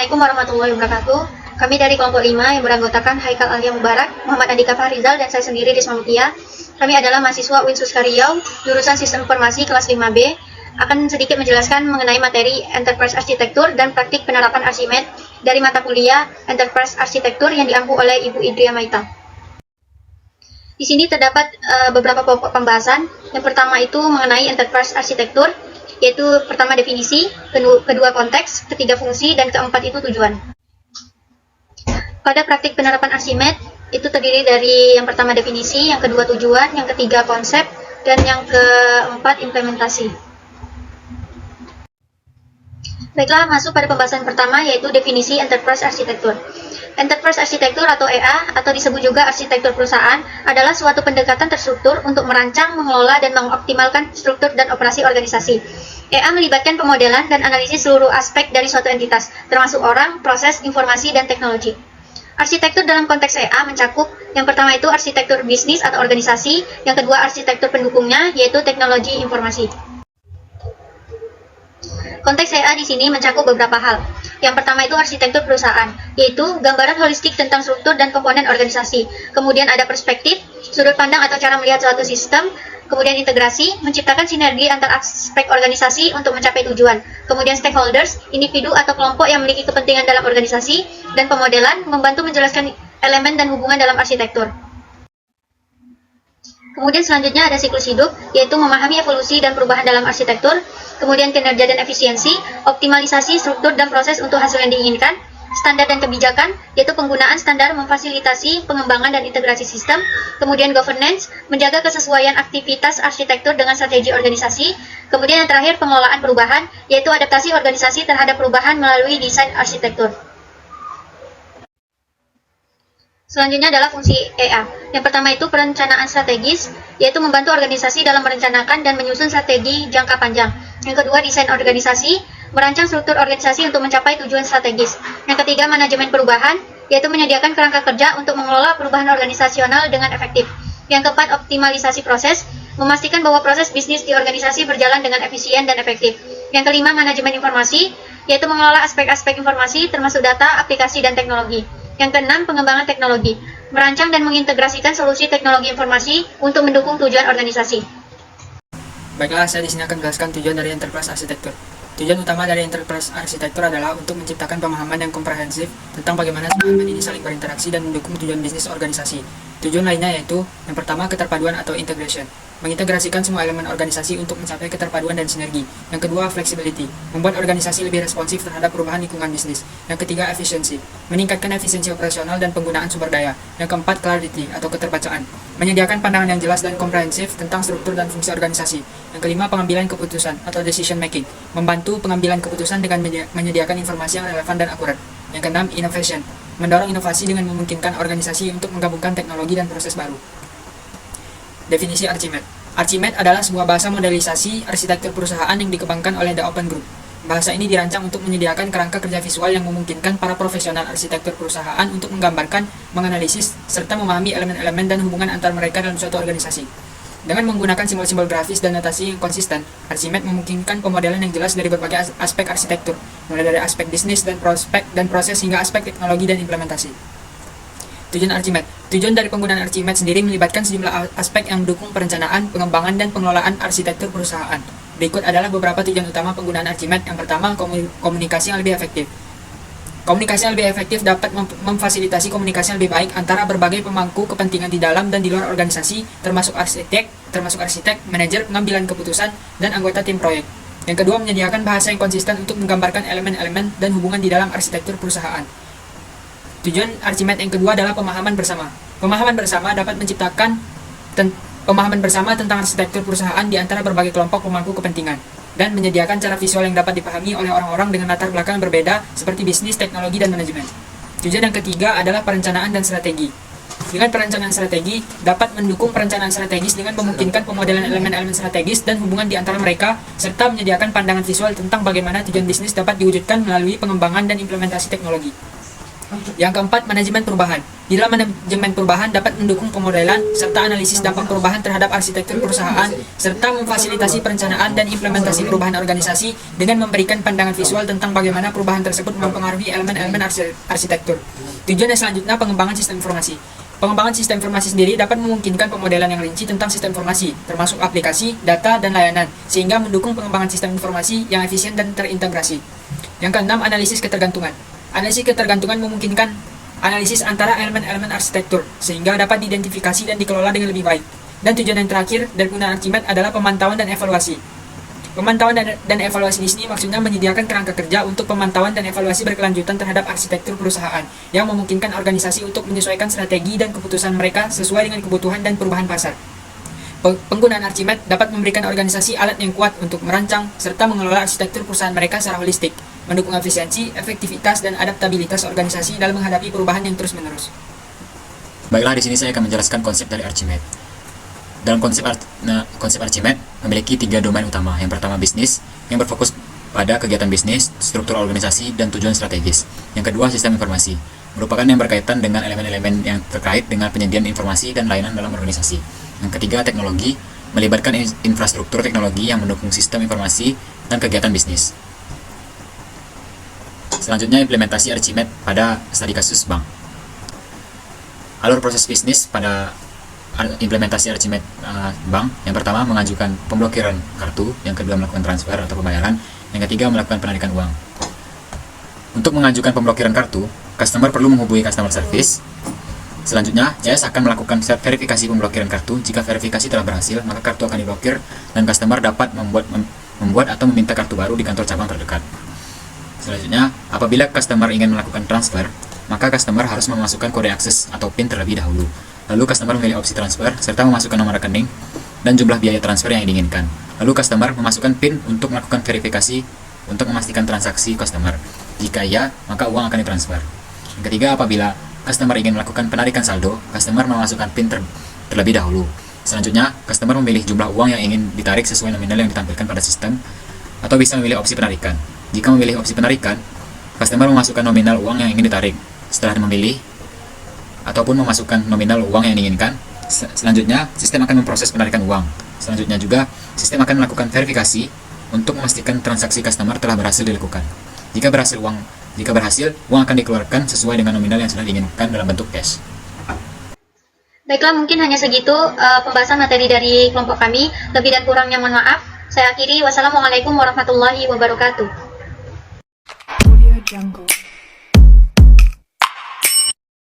Assalamualaikum warahmatullahi wabarakatuh. Kami dari kelompok 5 yang beranggotakan Haikal Alia Mubarak, Muhammad Andika Fahrizal, dan saya sendiri Risma Mutia. Kami adalah mahasiswa UIN Suska Riau, jurusan Sistem Informasi kelas 5B, akan sedikit menjelaskan mengenai materi Enterprise Arsitektur dan praktik penerapan Archimed dari mata kuliah Enterprise Arsitektur yang diampu oleh Ibu Idria Maita. Di sini terdapat beberapa pokok pembahasan. Yang pertama itu mengenai Enterprise Arsitektur, yaitu pertama definisi, kedua konteks, ketiga fungsi, dan keempat itu tujuan. Pada praktik penerapan Archimed, itu terdiri dari yang pertama definisi, yang kedua tujuan, yang ketiga konsep, dan yang keempat implementasi. Baiklah, masuk pada pembahasan pertama, yaitu definisi Enterprise Arsitektur. Enterprise Arsitektur atau EA, atau disebut juga arsitektur perusahaan, adalah suatu pendekatan terstruktur untuk merancang, mengelola, dan mengoptimalkan struktur dan operasi organisasi. EA melibatkan pemodelan dan analisis seluruh aspek dari suatu entitas, termasuk orang, proses, informasi, dan teknologi. Arsitektur dalam konteks EA mencakup yang pertama itu arsitektur bisnis atau organisasi, yang kedua arsitektur pendukungnya, yaitu teknologi informasi. Konteks EA di sini mencakup beberapa hal. Yang pertama itu arsitektur perusahaan, yaitu gambaran holistik tentang struktur dan komponen organisasi. Kemudian ada perspektif, sudut pandang atau cara melihat suatu sistem. Kemudian integrasi, menciptakan sinergi antar aspek organisasi untuk mencapai tujuan. Kemudian stakeholders, individu atau kelompok yang memiliki kepentingan dalam organisasi. Dan pemodelan, membantu menjelaskan elemen dan hubungan dalam arsitektur. Kemudian selanjutnya ada siklus hidup, yaitu memahami evolusi dan perubahan dalam arsitektur. Kemudian kinerja dan efisiensi, optimalisasi struktur dan proses untuk hasil yang diinginkan. Standar dan kebijakan, yaitu penggunaan standar memfasilitasi pengembangan dan integrasi sistem. Kemudian governance, menjaga kesesuaian aktivitas arsitektur dengan strategi organisasi. Kemudian yang terakhir pengelolaan perubahan, yaitu adaptasi organisasi terhadap perubahan melalui desain arsitektur. Selanjutnya adalah fungsi EA. Yang pertama itu perencanaan strategis, yaitu membantu organisasi dalam merencanakan dan menyusun strategi jangka panjang. Yang kedua, desain organisasi, merancang struktur organisasi untuk mencapai tujuan strategis. Yang ketiga, manajemen perubahan, yaitu menyediakan kerangka kerja untuk mengelola perubahan organisasional dengan efektif. Yang keempat, optimalisasi proses, memastikan bahwa proses bisnis di organisasi berjalan dengan efisien dan efektif. Yang kelima, manajemen informasi, yaitu mengelola aspek-aspek informasi termasuk data, aplikasi, dan teknologi. Yang keenam, pengembangan teknologi, merancang dan mengintegrasikan solusi teknologi informasi untuk mendukung tujuan organisasi. Baiklah, saya di sini akan menjelaskan tujuan dari Enterprise Arsitektur. Tujuan utama dari Enterprise Arsitektur adalah untuk menciptakan pemahaman yang komprehensif tentang bagaimana semua elemen ini saling berinteraksi dan mendukung tujuan bisnis organisasi. Tujuan lainnya yaitu, yang pertama, keterpaduan atau integration, mengintegrasikan semua elemen organisasi untuk mencapai keterpaduan dan sinergi. Yang kedua, flexibility, membuat organisasi lebih responsif terhadap perubahan lingkungan bisnis. Yang ketiga, efficiency, meningkatkan efisiensi operasional dan penggunaan sumber daya. Yang keempat, clarity atau keterbacaan, menyediakan pandangan yang jelas dan komprehensif tentang struktur dan fungsi organisasi. Yang kelima, pengambilan keputusan atau decision making, membantu pengambilan keputusan dengan menyediakan informasi yang relevan dan akurat. Yang keenam, innovation, mendorong inovasi dengan memungkinkan organisasi untuk menggabungkan teknologi dan proses baru. Definisi Archimed. Archimed adalah sebuah bahasa modelisasi arsitektur perusahaan yang dikembangkan oleh The Open Group. Bahasa ini dirancang untuk menyediakan kerangka kerja visual yang memungkinkan para profesional arsitektur perusahaan untuk menggambarkan, menganalisis, serta memahami elemen-elemen dan hubungan antar mereka dalam suatu organisasi. Dengan menggunakan simbol-simbol grafis dan notasi yang konsisten, Archimed memungkinkan pemodelan yang jelas dari berbagai aspek arsitektur, mulai dari aspek bisnis dan prospek dan proses hingga aspek teknologi dan implementasi. Tujuan Archimed. Tujuan dari penggunaan Archimed sendiri melibatkan sejumlah aspek yang mendukung perencanaan, pengembangan, dan pengelolaan arsitektur perusahaan. Berikut adalah beberapa tujuan utama penggunaan Archimed. Yang pertama, komunikasi yang lebih efektif. Komunikasi yang lebih efektif dapat memfasilitasi komunikasi yang lebih baik antara berbagai pemangku kepentingan di dalam dan di luar organisasi, termasuk arsitek, manajer pengambilan keputusan, dan anggota tim proyek. Yang kedua, menyediakan bahasa yang konsisten untuk menggambarkan elemen-elemen dan hubungan di dalam arsitektur perusahaan. Tujuan Archimed yang kedua adalah pemahaman bersama. Pemahaman bersama dapat menciptakan pemahaman bersama tentang arsitektur perusahaan di antara berbagai kelompok pemangku kepentingan, dan menyediakan cara visual yang dapat dipahami oleh orang-orang dengan latar belakang berbeda seperti bisnis, teknologi, dan manajemen. Tujuan yang ketiga adalah perencanaan dan strategi. Dengan perencanaan strategi, dapat mendukung perencanaan strategis dengan memungkinkan pemodelan elemen-elemen strategis dan hubungan di antara mereka, serta menyediakan pandangan visual tentang bagaimana tujuan bisnis dapat diwujudkan melalui pengembangan dan implementasi teknologi. Yang keempat, manajemen perubahan. Di dalam manajemen perubahan dapat mendukung pemodelan serta analisis dampak perubahan terhadap arsitektur perusahaan, serta memfasilitasi perencanaan dan implementasi perubahan organisasi dengan memberikan pandangan visual tentang bagaimana perubahan tersebut mempengaruhi elemen-elemen arsitektur. Tujuan selanjutnya, pengembangan sistem informasi. Pengembangan sistem informasi sendiri dapat memungkinkan pemodelan yang rinci tentang sistem informasi, termasuk aplikasi, data, dan layanan, sehingga mendukung pengembangan sistem informasi yang efisien dan terintegrasi. Yang keenam, analisis ketergantungan. Analisis ketergantungan memungkinkan analisis antara elemen-elemen arsitektur, sehingga dapat diidentifikasi dan dikelola dengan lebih baik. Dan tujuan yang terakhir dari penggunaan Archimedes adalah pemantauan dan evaluasi. Pemantauan dan evaluasi di sini maksudnya menyediakan kerangka kerja untuk pemantauan dan evaluasi berkelanjutan terhadap arsitektur perusahaan yang memungkinkan organisasi untuk menyesuaikan strategi dan keputusan mereka sesuai dengan kebutuhan dan perubahan pasar. Penggunaan Archimedes dapat memberikan organisasi alat yang kuat untuk merancang serta mengelola arsitektur perusahaan mereka secara holistik, mendukung efisiensi, efektivitas, dan adaptabilitas organisasi dalam menghadapi perubahan yang terus-menerus. Baiklah, di sini saya akan menjelaskan konsep dari Archimedes. Dalam konsep Archimedes memiliki 3 domain utama. Yang pertama, bisnis, yang berfokus pada kegiatan bisnis, struktur organisasi, dan tujuan strategis. Yang kedua, sistem informasi, merupakan yang berkaitan dengan elemen-elemen yang terkait dengan penyediaan informasi dan layanan dalam organisasi. Yang ketiga, teknologi, melibatkan infrastruktur teknologi yang mendukung sistem informasi dan kegiatan bisnis. Selanjutnya, implementasi Archimedes pada studi kasus bank. Alur proses bisnis pada implementasi Archimedes bank. Yang pertama, mengajukan pemblokiran kartu. Yang kedua, melakukan transfer atau pembayaran. Yang ketiga, melakukan penarikan uang. Untuk mengajukan pemblokiran kartu, customer perlu menghubungi customer service. Selanjutnya, CS akan melakukan verifikasi pemblokiran kartu. Jika verifikasi telah berhasil, maka kartu akan diblokir dan customer dapat membuat atau meminta kartu baru di kantor cabang terdekat. Selanjutnya, apabila customer ingin melakukan transfer, maka customer harus memasukkan kode akses atau PIN terlebih dahulu. Lalu customer memilih opsi transfer serta memasukkan nomor rekening dan jumlah biaya transfer yang diinginkan. Lalu customer memasukkan PIN untuk melakukan verifikasi untuk memastikan transaksi customer. Jika iya, maka uang akan ditransfer. Yang ketiga, apabila customer ingin melakukan penarikan saldo, customer memasukkan PIN terlebih dahulu. Selanjutnya, customer memilih jumlah uang yang ingin ditarik sesuai nominal yang ditampilkan pada sistem, atau bisa memilih opsi penarikan. Jika memilih opsi penarikan, customer memasukkan nominal uang yang ingin ditarik. Setelah memilih ataupun memasukkan nominal uang yang diinginkan, selanjutnya sistem akan memproses penarikan uang. Selanjutnya juga, sistem akan melakukan verifikasi untuk memastikan transaksi customer telah berhasil dilakukan. Jika berhasil, uang akan dikeluarkan sesuai dengan nominal yang sudah diinginkan dalam bentuk cash. Baiklah, mungkin hanya segitu pembahasan materi dari kelompok kami. Lebih dan kurangnya mohon maaf. Saya akhiri. Wassalamualaikum warahmatullahi wabarakatuh. Audio Jungle.